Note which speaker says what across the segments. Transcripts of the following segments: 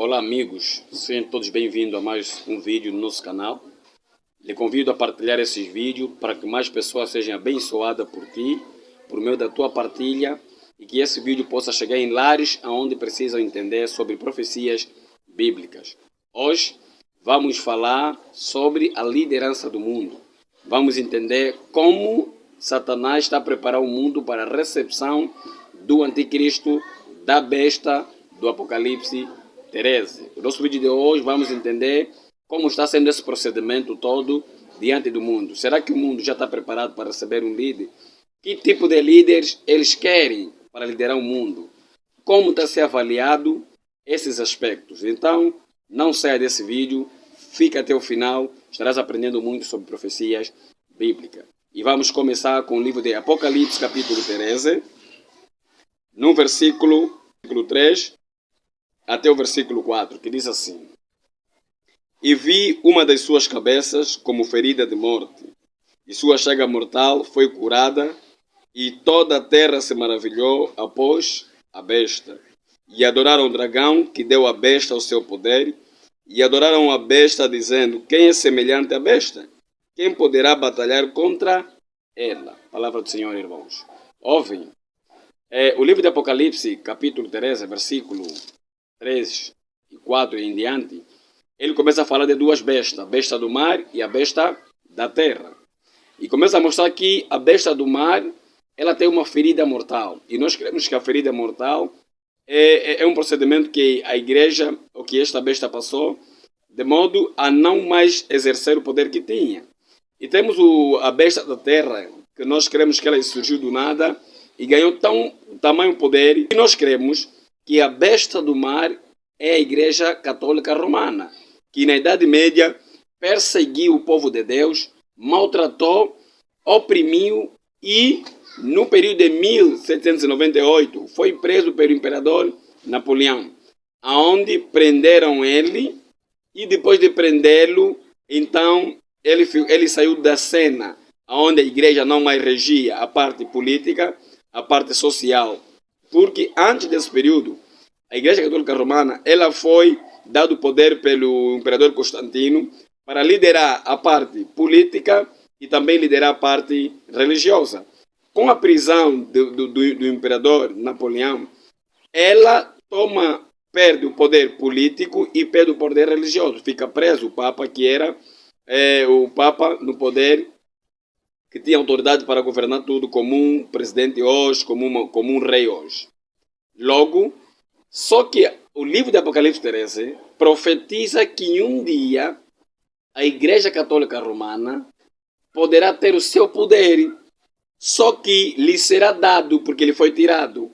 Speaker 1: Olá amigos, sejam todos bem-vindos a mais um vídeo no nosso canal. Lhe convido a partilhar esses vídeos para que mais pessoas sejam abençoadas por ti, por meio da tua partilha, e que esse vídeo possa chegar em lares onde precisam entender sobre profecias bíblicas. Hoje vamos falar sobre a liderança do mundo. Vamos entender como Satanás está a preparar o mundo para a recepção do anticristo, da besta, do Apocalipse 13. No nosso vídeo de hoje vamos entender como está sendo esse procedimento todo diante do mundo. Será que o mundo já está preparado para receber um líder? Que tipo de líderes eles querem para liderar o mundo? Como está sendo avaliado esses aspectos? Então, não saia desse vídeo, fica até o final, estarás aprendendo muito sobre profecias bíblicas. E vamos começar com o livro de Apocalipse, capítulo 13, no versículo 3 até o versículo 4, que diz assim: E vi uma das suas cabeças como ferida de morte, e sua chaga mortal foi curada, e toda a terra se maravilhou após a besta. E adoraram o dragão, que deu à besta o seu poder, e adoraram a besta, dizendo: Quem é semelhante à besta? Quem poderá batalhar contra ela? Palavra do Senhor, irmãos. Ouvem. O livro de Apocalipse, capítulo 13, versículo 3 e 4 em diante, ele começa a falar de duas bestas, a besta do mar e a besta da terra. E começa a mostrar que a besta do mar, ela tem uma ferida mortal. E nós cremos que a ferida mortal é um procedimento que a igreja, ou que esta besta passou, de modo a não mais exercer o poder que tinha. E temos a besta da terra, que nós cremos que ela surgiu do nada e ganhou tamanho poder. E nós cremos que a besta do mar é a Igreja Católica Romana, que na Idade Média perseguiu o povo de Deus, maltratou, oprimiu e, no período de 1798, foi preso pelo imperador Napoleão, aonde prenderam ele, e depois de prendê-lo, então ele saiu da cena, onde a igreja não mais regia a parte política, a parte social. Porque antes desse período, a Igreja Católica Romana, ela foi dado poder pelo imperador Constantino para liderar a parte política e também liderar a parte religiosa. Com a prisão do imperador Napoleão, ela perde o poder político e perde o poder religioso. Fica preso o Papa, que era o Papa no poder, que tinha autoridade para governar tudo, como um presidente hoje, como um rei hoje. Logo, só que o livro de Apocalipse 13 profetiza que em um dia a Igreja Católica Romana poderá ter o seu poder, só que lhe será dado porque ele foi tirado.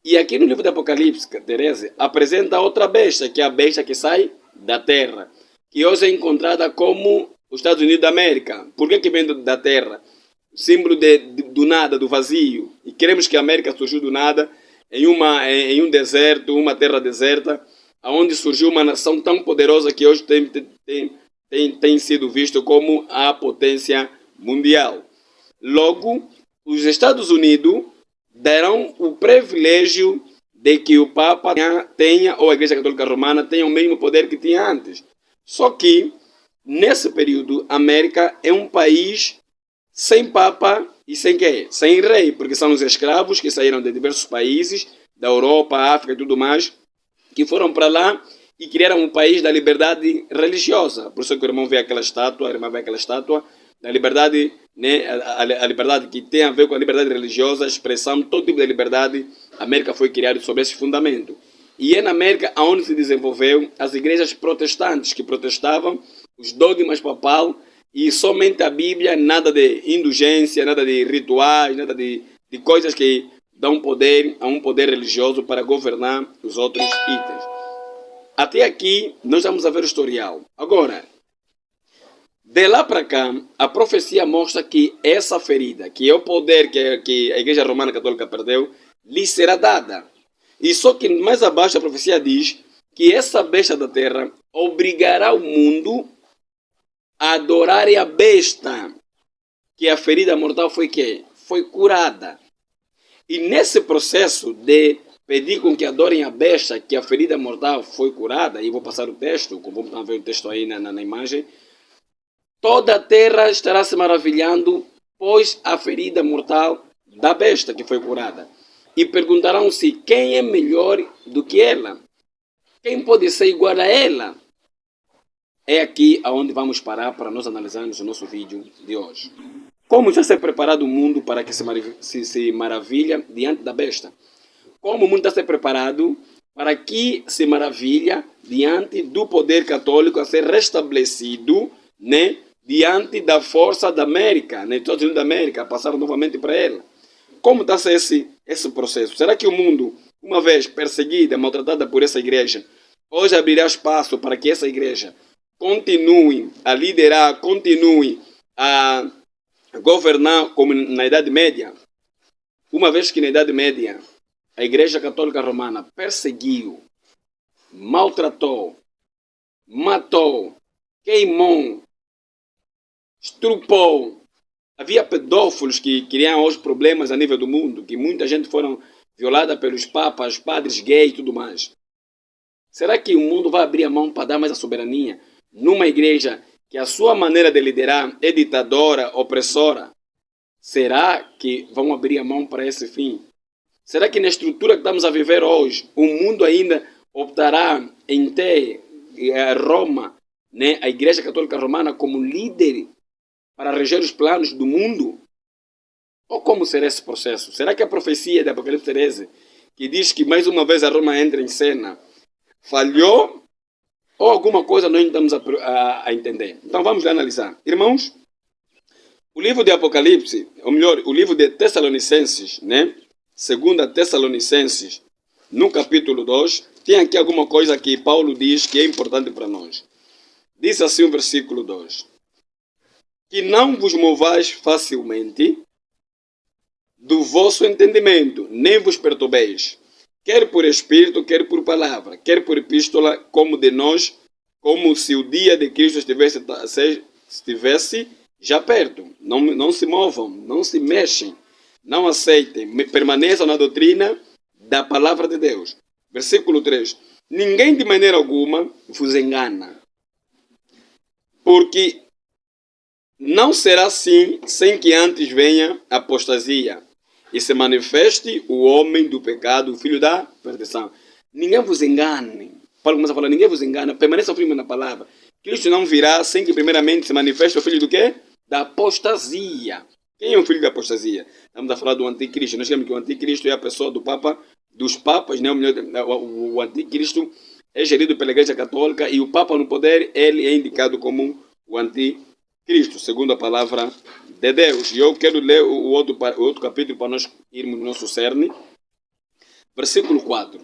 Speaker 1: E aqui no livro de Apocalipse 13 apresenta outra besta, que é a besta que sai da terra, que hoje é encontrada como os Estados Unidos da América. Por que vem da terra? Símbolo do nada, do vazio. E queremos que a América surgiu do nada, em um deserto, uma terra deserta, onde surgiu uma nação tão poderosa que hoje tem sido visto como a potência mundial. Logo, os Estados Unidos darão o privilégio de que o Papa tenha, ou a Igreja Católica Romana tenha o mesmo poder que tinha antes. Só que, nesse período, a América é um país sem Papa e sem quê? Sem rei, porque são os escravos que saíram de diversos países, da Europa, África e tudo mais, que foram para lá e criaram um país da liberdade religiosa. Por isso que o irmão vê aquela estátua, a irmã vê aquela estátua, da liberdade, né, a liberdade que tem a ver com a liberdade religiosa, a expressão, todo tipo de liberdade. A América foi criada sobre esse fundamento. E é na América onde se desenvolveu as igrejas protestantes, que protestavam os dogmas papal e somente a Bíblia, nada de indulgência, nada de rituais, nada de coisas que dão poder a um poder religioso para governar os outros itens. Até aqui nós vamos a ver o historial. Agora, de lá para cá, a profecia mostra que essa ferida, que é o poder que a Igreja Romana Católica perdeu, lhe será dada. E só que mais abaixo a profecia diz que essa besta da terra obrigará o mundo a adorar a besta, que a ferida mortal foi curada. E nesse processo de pedir com que adorem a besta, que a ferida mortal foi curada, e vou passar o texto, como vamos ver o texto aí na imagem, toda a terra estará se maravilhando, pois a ferida mortal da besta que foi curada. E perguntarão-se quem é melhor do que ela? Quem pode ser igual a ela? É aqui aonde vamos parar para nós analisarmos o nosso vídeo de hoje. Como já ser preparado o mundo para que se maravilha diante da besta? Como o mundo está a ser preparado para que se maravilha diante do poder católico a ser restabelecido, né, diante da força da América, né, Estados Unidos da América, a passar novamente para ela. Como está a ser esse processo? Será que o mundo, uma vez perseguida, maltratada por essa igreja, hoje abrirá espaço para que essa igreja continue a liderar, continue a governar como na Idade Média? Uma vez que na Idade Média a Igreja Católica Romana perseguiu, maltratou, matou, queimou, estrupou. Havia pedófilos que criaram hoje problemas a nível do mundo, que muita gente foram violada pelos papas, padres gays e tudo mais. Será que o mundo vai abrir a mão para dar mais a soberania numa igreja que a sua maneira de liderar é ditadora, opressora? Será que vão abrir a mão para esse fim? Será que na estrutura que estamos a viver hoje, o mundo ainda optará em ter Roma, né, a Igreja Católica Romana, como líder para reger os planos do mundo? Ou como será esse processo? Será que a profecia de Apocalipse 13, que diz que mais uma vez a Roma entra em cena, falhou? Ou alguma coisa nós não estamos a entender? Então vamos lá analisar. Irmãos, o livro de Apocalipse, ou melhor, o livro de Tessalonicenses, né? Segunda Tessalonicenses, no capítulo 2, tem aqui alguma coisa que Paulo diz que é importante para nós. Diz assim o versículo 2: que não vos movais facilmente do vosso entendimento, nem vos perturbeis, quer por espírito, quer por palavra, quer por epístola, como de nós, como se o dia de Cristo estivesse já perto. Não se movam, não se mexem, não aceitem, permaneçam na doutrina da palavra de Deus. Versículo 3. Ninguém de maneira alguma vos engana, porque não será assim sem que antes venha a apostasia e se manifeste o homem do pecado, o filho da perdição. Ninguém vos engane. Paulo começa a falar, ninguém vos engana, permaneçam firmes na palavra. Cristo não virá sem que primeiramente se manifeste o filho do quê? Da apostasia. Quem é o filho da apostasia? Estamos a falar do anticristo. Nós sabemos que o anticristo é a pessoa do Papa, dos papas, né? O anticristo é gerido pela Igreja Católica e o Papa no poder, ele é indicado como o anticristo, segundo a palavra de Deus. E eu quero ler o outro capítulo para nós irmos no nosso cerne. Versículo 4.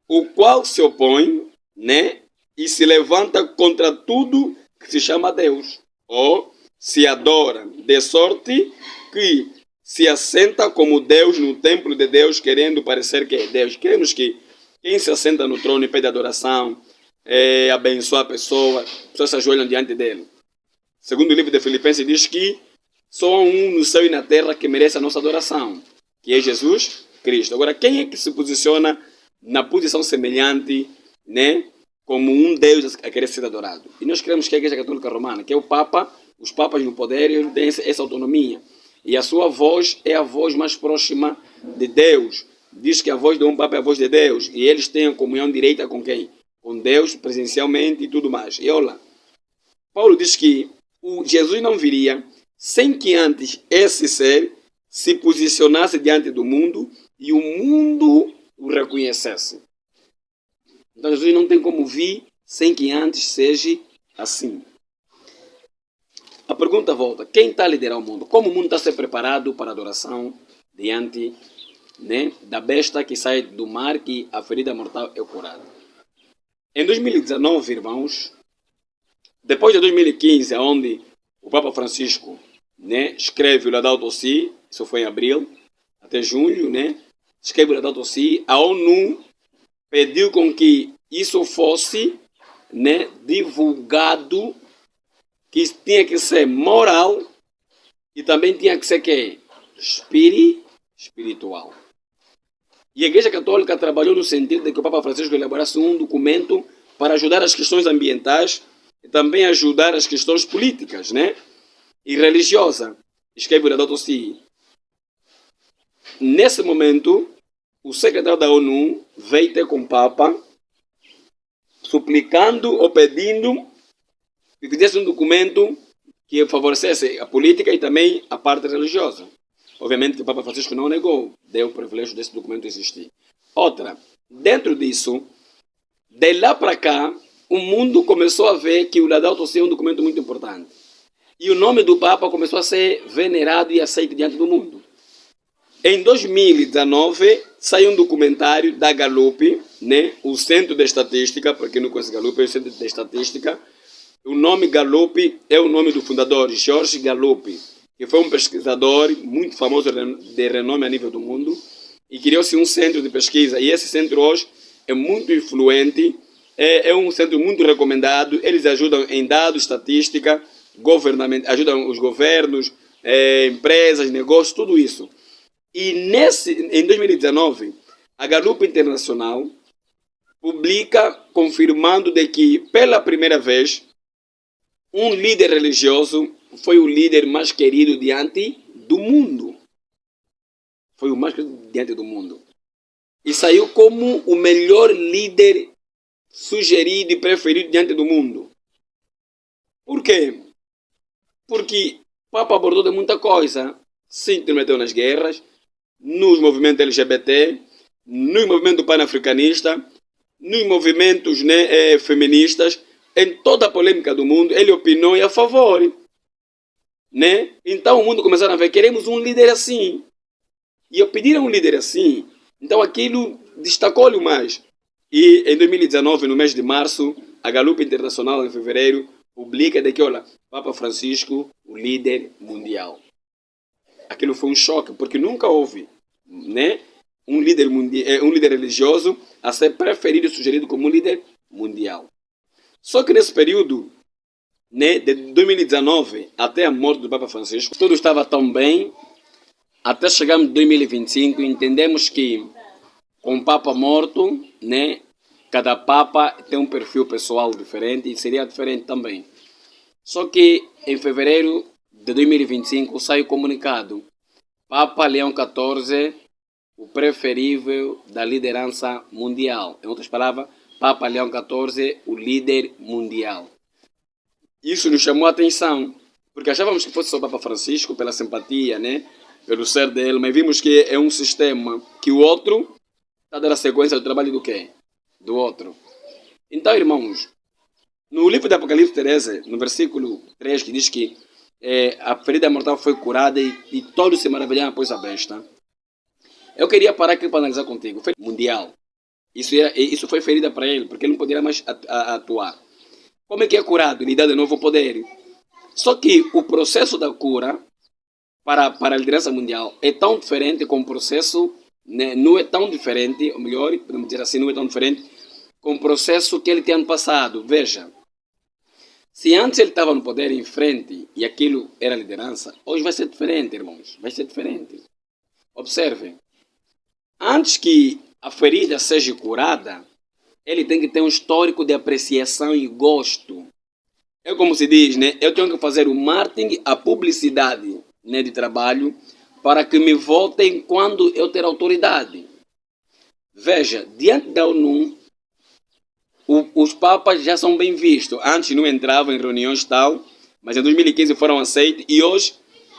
Speaker 1: O qual se opõe, né? E se levanta contra tudo que se chama Deus, ou se adora, de sorte que se assenta como Deus no templo de Deus, querendo parecer que é Deus. Queremos que quem se assenta no trono e pede adoração, abençoa a pessoa, as pessoas se ajoelham diante dele. Segundo o livro de Filipenses diz que só há um no céu e na terra que merece a nossa adoração, que é Jesus Cristo. Agora, quem é que se posiciona na posição semelhante, né, como um Deus a querer ser adorado? E nós queremos que a Igreja Católica Romana, que é o Papa, os papas no poder, eles têm essa autonomia. E a sua voz é a voz mais próxima de Deus. Diz que a voz de um Papa é a voz de Deus. E eles têm a comunhão direta com quem? Com Deus, presencialmente e tudo mais. E olha, Paulo diz que Jesus não viria sem que antes esse ser se posicionasse diante do mundo e o mundo o reconhecesse. Então Jesus não tem como vir sem que antes seja assim. A pergunta volta, quem está a liderar o mundo? Como o mundo está a ser preparado para a adoração diante, né, da besta que sai do mar, que a ferida mortal é curada? Em 2019, irmãos, depois de 2015, onde o Papa Francisco, né, escreve o Laudato Si, isso foi em abril, até junho, né, escreve o Laudato Si, a ONU pediu com que isso fosse, né, divulgado, que tinha que ser moral e também tinha que ser que espiritual. E a Igreja Católica trabalhou no sentido de que o Papa Francisco elaborasse um documento para ajudar as questões ambientais e também ajudar as questões políticas, né? E religiosa. Escreve o Laudato Si. Nesse momento, o secretário da ONU veio ter com o Papa, suplicando ou pedindo que fizesse um documento que favorecesse a política e também a parte religiosa. Obviamente que o Papa Francisco não negou, deu o privilégio desse documento existir. Outra, dentro disso, de lá para cá, o mundo começou a ver que o Laudato Si é um documento muito importante. E o nome do Papa começou a ser venerado e aceito diante do mundo. Em 2019, saiu um documentário da Gallup, né? O Centro de Estatística, para quem não conhece Gallup, é o Centro de Estatística. O nome Gallup é o nome do fundador, George Gallup, que foi um pesquisador muito famoso de renome a nível do mundo, e criou-se um centro de pesquisa. E esse centro hoje é muito influente, é um centro muito recomendado. Eles ajudam em dados, estatística, ajudam os governos, empresas, negócios, tudo isso. E em 2019, a Gallup Internacional publica confirmando de que, pela primeira vez, um líder religioso foi o líder mais querido diante do mundo. Foi o mais querido diante do mundo. E saiu como o melhor líder sugerido e preferido diante do mundo. Por quê? Porque o Papa abordou de muita coisa. Se intrometeu nas guerras, nos movimentos LGBT, nos movimentos panafricanistas, nos movimentos feministas, em toda a polêmica do mundo, ele opinou a favor. Né? Então o mundo começou a ver, queremos um líder assim. E eu pedi um líder assim. Então aquilo destacou-lhe mais. E em 2019, no mês de março, a Gallup Internacional, em fevereiro, publica de que, olha, Papa Francisco, o líder mundial. Aquilo foi um choque, porque nunca houve, né, um líder religioso a ser preferido e sugerido como um líder mundial. Só que nesse período, né, de 2019 até a morte do Papa Francisco, tudo estava tão bem, até chegarmos em 2025 e entendemos que com o Papa morto, né, cada Papa tem um perfil pessoal diferente e seria diferente também. Só que em fevereiro de 2025 sai o comunicado: Papa Leão XIV, o preferível da liderança mundial. Em outras palavras, Papa Leão XIV, o líder mundial. Isso nos chamou a atenção, porque achávamos que fosse só o Papa Francisco, pela simpatia, né, pelo ser dele, mas vimos que é um sistema que o outro está dando a sequência do trabalho do quê? Do outro. Então, irmãos, no livro do Apocalipse 13, no versículo 3, que diz que a ferida mortal foi curada e todos se maravilharam após a besta. Eu queria parar aqui para analisar contigo. Foi mundial. Isso foi ferida para ele, porque ele não poderia mais atuar. Como é que é curado? Ele dá de novo poder. Só que o processo da cura para a liderança mundial é tão diferente com o processo, né, não é tão diferente, ou melhor, podemos dizer assim, não é tão diferente com o processo que ele tinha no passado. Veja, se antes ele estava no poder em frente e aquilo era liderança, hoje vai ser diferente, irmãos. Vai ser diferente. Observem. Antes que a ferida seja curada, ele tem que ter um histórico de apreciação e gosto. É como se diz, né? Eu tenho que fazer o marketing, a publicidade, né, de trabalho, para que me votem quando eu ter autoridade. Veja, diante da ONU, os papas já são bem vistos. Antes não entravam em reuniões tal, mas em 2015 foram aceitos e hoje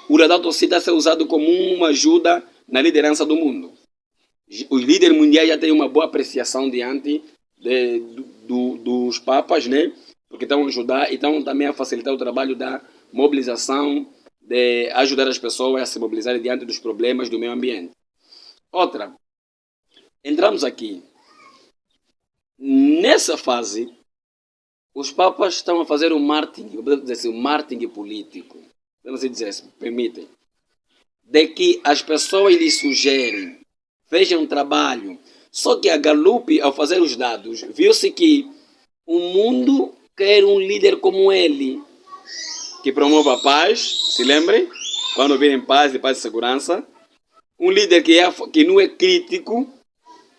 Speaker 1: o Laudato Si está a ser usado como uma ajuda na liderança do mundo. Os líderes mundiais já têm uma boa apreciação diante dos papas, né? Porque estão a ajudar e estão também a facilitar o trabalho da mobilização, de ajudar as pessoas a se mobilizarem diante dos problemas do meio ambiente. Outra, entramos aqui. Nessa fase, os papas estão a fazer um marketing, eu posso dizer assim, um marketing político. Vamos dizer assim, permitem. De que as pessoas lhes sugerem, vejam um trabalho. Só que a Gallup, ao fazer os dados, viu-se que o mundo quer um líder como ele, que promova a paz, se lembrem? Quando virem paz e segurança. Um líder que não é crítico,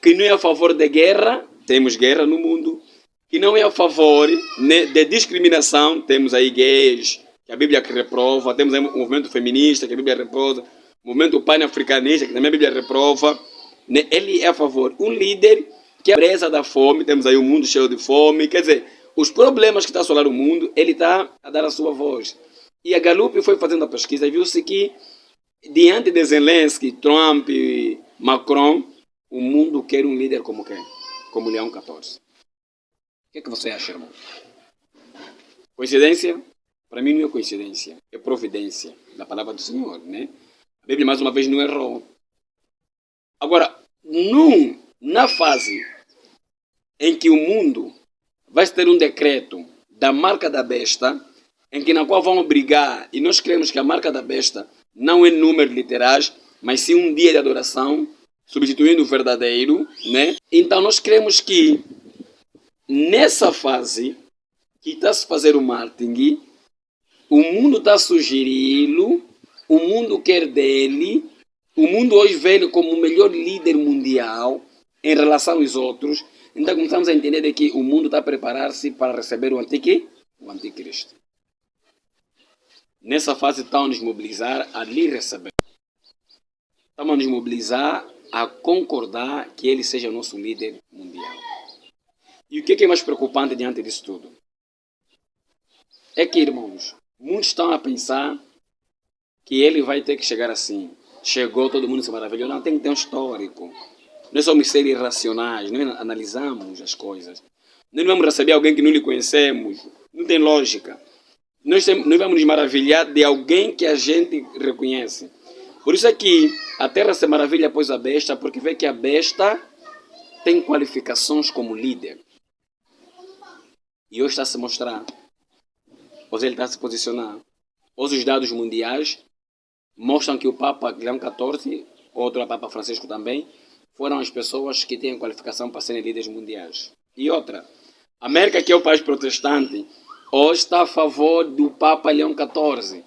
Speaker 1: que não é a favor da guerra, temos guerra no mundo, que não é a favor, né, de discriminação, temos aí gays, que a Bíblia reprova, temos aí o movimento feminista, que a Bíblia reprova, o movimento pan-africanista, que também a Bíblia reprova, né? Ele é a favor. Um líder que é a presa da fome, temos aí um mundo cheio de fome, quer dizer, os problemas que está a assolar o mundo, ele está a dar a sua voz. E a Gallup foi fazendo a pesquisa e viu-se que, diante de Zelensky, Trump, Macron, o mundo quer um líder como quem? Como Leão XIV. O que você acha, irmão? Coincidência? Para mim não é coincidência, é providência da palavra do Senhor, né? A Bíblia, mais uma vez, não errou. Agora, na fase em que o mundo vai ter um decreto da marca da besta, na qual vão obrigar, e nós cremos que a marca da besta não é números literais, mas sim um dia de adoração, substituindo o verdadeiro, né? Então nós cremos que nessa fase que está a se fazer o marketing, o mundo está a sugeri-lo, o mundo quer dele, o mundo hoje vê ele como o melhor líder mundial em relação aos outros. Então começamos a entender que o mundo está a preparar-se para receber o anticristo. Nessa fase estão a nos mobilizar a lhe receber. Estamos a nos mobilizar a concordar que ele seja o nosso líder mundial. E o que é mais preocupante diante disso tudo? É que, irmãos, muitos estão a pensar que ele vai ter que chegar assim. Chegou, todo mundo se maravilhou. Não, tem que ter um histórico. Nós somos seres irracionais, nós analisamos as coisas. Nós não vamos receber alguém que não lhe conhecemos. Não tem lógica. Nós vamos nos maravilhar de alguém que a gente reconhece. Por isso é que a terra se maravilha após a besta, porque vê que a besta tem qualificações como líder. E hoje está a se mostrar. Hoje ele está a se posicionar. Hoje os dados mundiais mostram que o Papa Leão XIV, outro Papa Francisco também, foram as pessoas que têm qualificação para serem líderes mundiais. E outra, a América, que é o país protestante, hoje está a favor do Papa Leão XIV.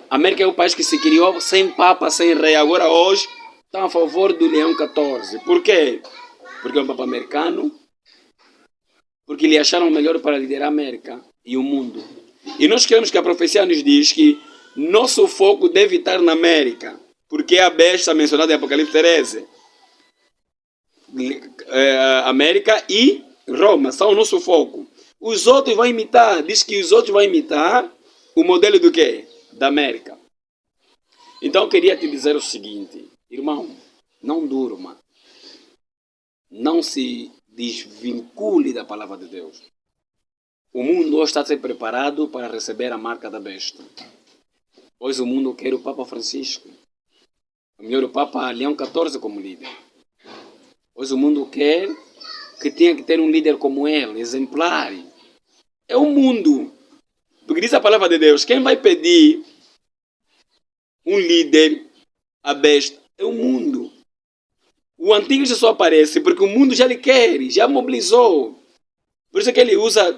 Speaker 1: A América é o país que se criou sem Papa, sem rei. Agora hoje está a favor do Leão XIV. Por quê? Porque é um Papa americano, porque lhe acharam melhor para liderar a América e o mundo. E nós queremos que a profecia nos diz que nosso foco deve estar na América, porque é a besta mencionada em Apocalipse 13. América e Roma são o nosso foco. Os outros vão imitar, diz que os outros vão imitar o modelo do quê? Da América. Então eu queria te dizer o seguinte, irmão, não durma. Não se desvincule da palavra de Deus. O mundo hoje está a ser preparado para receber a marca da besta. Hoje o mundo quer o Papa Francisco. Ou melhor, o Papa Leão XIV como líder. Hoje o mundo quer que tenha que ter um líder como ele, exemplar. É o mundo. Porque diz a palavra de Deus, quem vai pedir um líder, a besta, é o mundo. O anticristo só aparece porque o mundo já lhe quer, já mobilizou. Por isso é que ele usa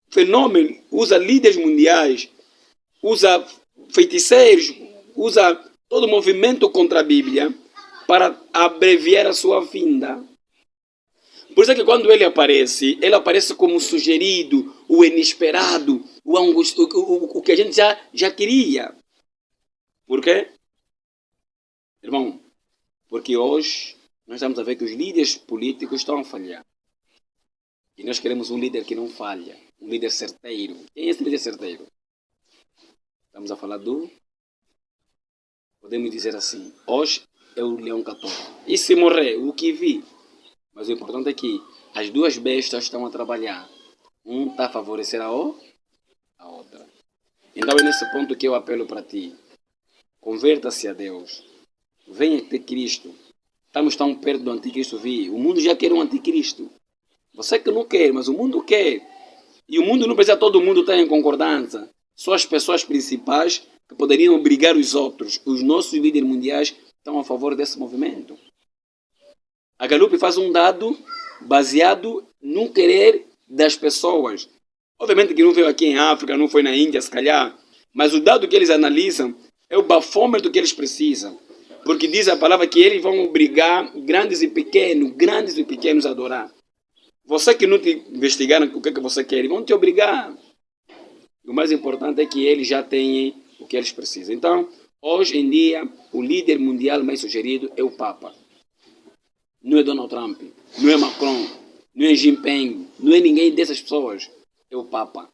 Speaker 1: fenômenos, usa líderes mundiais, usa feiticeiros, usa todo o movimento contra a Bíblia para abreviar a sua vinda. Por isso é que quando ele aparece como sugerido, o inesperado, o que a gente já queria. Por quê? Irmão, porque hoje nós estamos a ver que os líderes políticos estão a falhar. E nós queremos um líder que não falha, um líder certeiro. Quem é esse líder certeiro? Estamos a falar podemos dizer assim, hoje é o Leão XIV. E se morrer, o que vi? Mas o importante é que as duas bestas estão a trabalhar. Um está a favorecer a outra. Então é nesse ponto que eu apelo para ti. Converta-se a Deus. Venha ter Cristo. Estamos tão perto do anticristo vir. O mundo já quer um anticristo. Você que não quer, mas o mundo quer. E o mundo não precisa todo mundo estar em concordância. Só as pessoas principais que poderiam obrigar os outros. Os nossos líderes mundiais estão a favor desse movimento. A Gallup faz um dado baseado no querer das pessoas. Obviamente que não veio aqui em África, não foi na Índia, se calhar. Mas o dado que eles analisam é o bafômetro que eles precisam. Porque diz a palavra que eles vão obrigar grandes e pequenos a adorar. Você que não te investigaram o que, é que você quer, eles vão te obrigar. O mais importante é que eles já têm o que eles precisam. Então, hoje em dia, o líder mundial mais sugerido é o Papa. Não é Donald Trump, não é Macron, não é Jinping, não é ninguém dessas pessoas. É o Papa.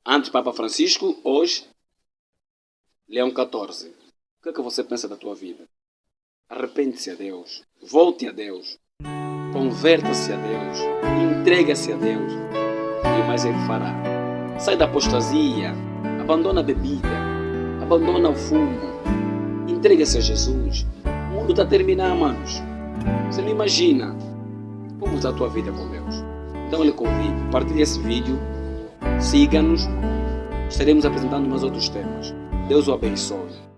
Speaker 1: Antes Papa Francisco, hoje Leão XIV. O que é que você pensa da tua vida? Arrepende-se a Deus. Volte a Deus. Converta-se a Deus. Entrega-se a Deus. E o mais Ele fará. Sai da apostasia. Abandona a bebida. Abandona o fumo. Entrega-se a Jesus. O mundo está a terminar, manos. Você não imagina como está a tua vida com Deus. Então eu lhe convido. Partilhe esse vídeo. Siga-nos. Estaremos apresentando mais outros temas. Deus o abençoe.